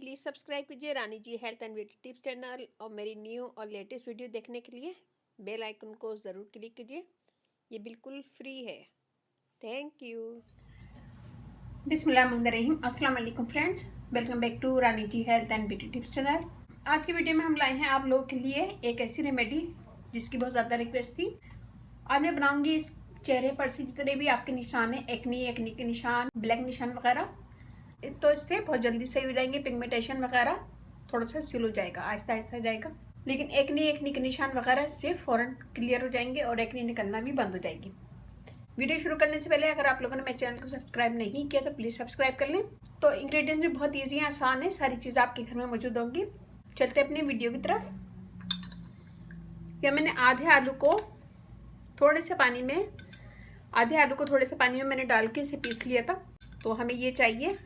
Please subscribe कीजिए Rani ji health and beauty tips channel और मेरी न्यू और लेटेस्ट वीडियो देखने के लिए बेल आइकन को ज़रूर क्लिक कीजिए। ये बिल्कुल फ्री है। Thank you. बिस्मिल्लाहिर्रहमानिर्रहीम। अस्सलाम वालेकुम friends, welcome back to Rani ji health and beauty tips channel. आज की वीडियो में हम लाए हैं आप लोगों के लिए एक ऐसी रेमेडी जिसकी बहुत ज़्यादा रिक्वेस्ट थी। आज मैं बनाऊंगी इस चेहरे पर से जितने भी आपके निशान हैं, एक्नी के निशान, ब्लैक निशान वगैरह, तो इससे बहुत जल्दी सही हो जाएंगे। पिगमेंटेशन वगैरह थोड़ा सा स्लो हो जाएगा, आहिस्ता आहिस्ता जाएगा, लेकिन एक्नी के निशान वगैरह से फ़ौरन क्लियर हो जाएंगे और एक्नी निकलना भी बंद हो जाएगी। वीडियो शुरू करने से पहले अगर आप लोगों ने मेरे चैनल को सब्सक्राइब नहीं किया तो प्लीज़ सब्सक्राइब कर लें। तो इंग्रेडिएंट्स भी बहुत ईजी हैं, आसान है, सारी चीज़ें आपके घर में मौजूद होंगी। चलते अपनी वीडियो की तरफ। या मैंने आधे आलू को थोड़े से पानी में मैंने डाल के इसे पीस लिया था। तो हमें ये चाहिए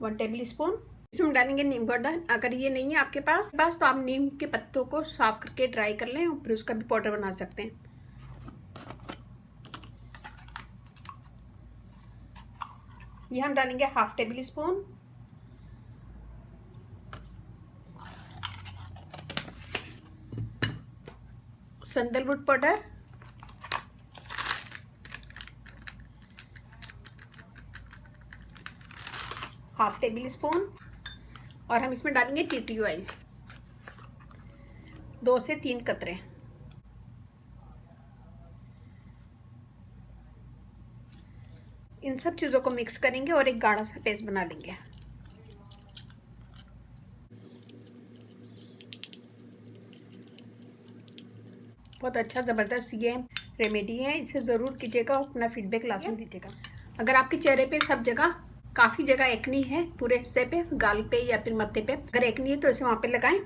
1 टेबल स्पून। इसमें डालेंगे नीम पाउडर। अगर ये नहीं है आपके पास तो आप नीम के पत्तों को साफ करके ड्राई कर लें और फिर उसका भी पाउडर बना सकते हैं। ये हम डालेंगे 1/2 table spoon. Sandalwood powder, 1/2 table spoon. और हम इसमें डालेंगे टी ऑयल 2 से 3 कतरे। इन सब चीज़ों को मिक्स करेंगे और एक गाढ़ा सा पेस्ट बना लेंगे। बहुत अच्छा ज़बरदस्त ये रेमेडी है, इसे ज़रूर कीजिएगा और अपना फीडबैक लाजमी दीजिएगा। अगर आपके चेहरे पे सब जगह काफ़ी जगह एक्नी है, पूरे हिस्से पे, गाल पे या फिर मत्थे पे अगर एक्नी है तो इसे वहाँ पे लगाएं।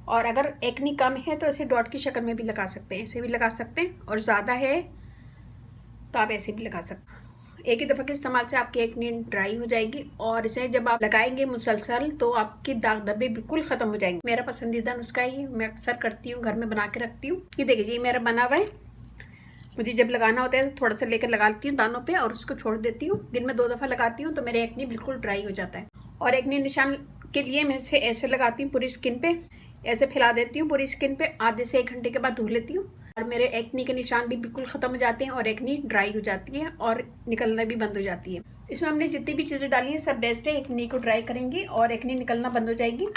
और अगर एक्नी कम है तो इसे डॉट की शक्ल में भी लगा सकते हैं, ऐसे भी लगा सकते हैं। और ज़्यादा है तो आप ऐसे भी लगा सकते हैं। एक ही दफ़ा के इस्तेमाल से आपकी एक्नी ड्राई हो जाएगी और इसे जब आप लगाएंगे मुसलसल तो आपके दाग धब्बे बिल्कुल ख़त्म हो जाएंगे। मेरा पसंदीदा नुस्खा ही मैं अक्सर करती हूँ, घर में बना के रखती हूँ। ये देखिए, ये मेरा बना हुआ है। मुझे जब लगाना होता है तो थोड़ा सा लेकर लगा लेती हूँ दानों पे और उसको छोड़ देती हूँ। दिन में 2 दफ़ा लगाती हूँ तो मेरे एक्नी बिल्कुल ड्राई हो जाता है। और एक्नी निशान के लिए मैं इसे ऐसे लगाती हूँ, पूरी स्किन पे ऐसे फैला देती हूँ पूरी स्किन पे। आधे से 1 घंटे के बाद धो लेती हूँ और मेरे एक्नी के निशान भी बिल्कुल ख़त्म हो जाते हैं और एक्नी ड्राई हो जाती है और निकलना भी बंद हो जाती है। इसमें हमने जितनी भी चीज़ें डाली हैं सब बेस्ट है, एक्नी को ड्राई करेंगी और एक्नी निकलना बंद हो जाएगी।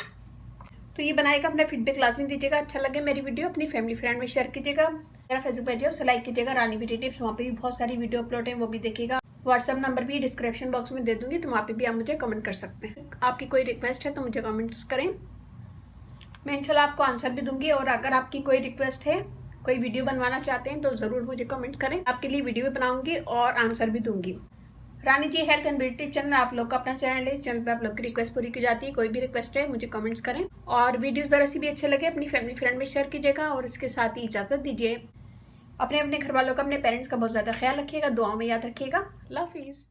तो ये बनाएगा, अपना फीडबैक लाजमी दीजिएगा। अच्छा लगे मेरी वीडियो अपनी फैमिली फ्रेंड में शेयर कीजिएगा। मेरा फेसबुक पेज है उसे लाइक कीजिएगा, रानी ब्यूटी टिप्स, वहाँ पे भी बहुत सारी वीडियो अपलोड है, वो भी देखिएगा। व्हाट्सअप नंबर भी डिस्क्रिप्शन बॉक्स में दे दूंगी, तो वहाँ पे भी आप मुझे कमेंट कर सकते हैं। आपकी कोई रिक्वेस्ट है तो मुझे कमेंट्स करें, मैं इंशाल्लाह आपको आंसर भी दूंगी। और अगर आपकी कोई रिक्वेस्ट है, कोई वीडियो बनवाना चाहते हैं तो ज़रूर मुझे कमेंट करें, आपके लिए वीडियो भी बनाऊंगी और आंसर भी दूंगी। रानी ji health and beauty channel आप लोग का अपना चैनल है, इस चैनल पे आप लोग की रिक्वेस्ट पूरी की जाती है। कोई भी रिक्वेस्ट है मुझे कमेंट्स करें और वीडियोस ज़रा सी भी अच्छे लगे अपनी फैमिली फ्रेंड में शेयर कीजिएगा। और इसके साथ ही इजाज़त दीजिए। अपने घर वालों का, अपने पेरेंट्स का बहुत ज़्यादा ख्याल रखिएगा, दुआओं में याद रखिएगा। अल्लाह हाफिज़।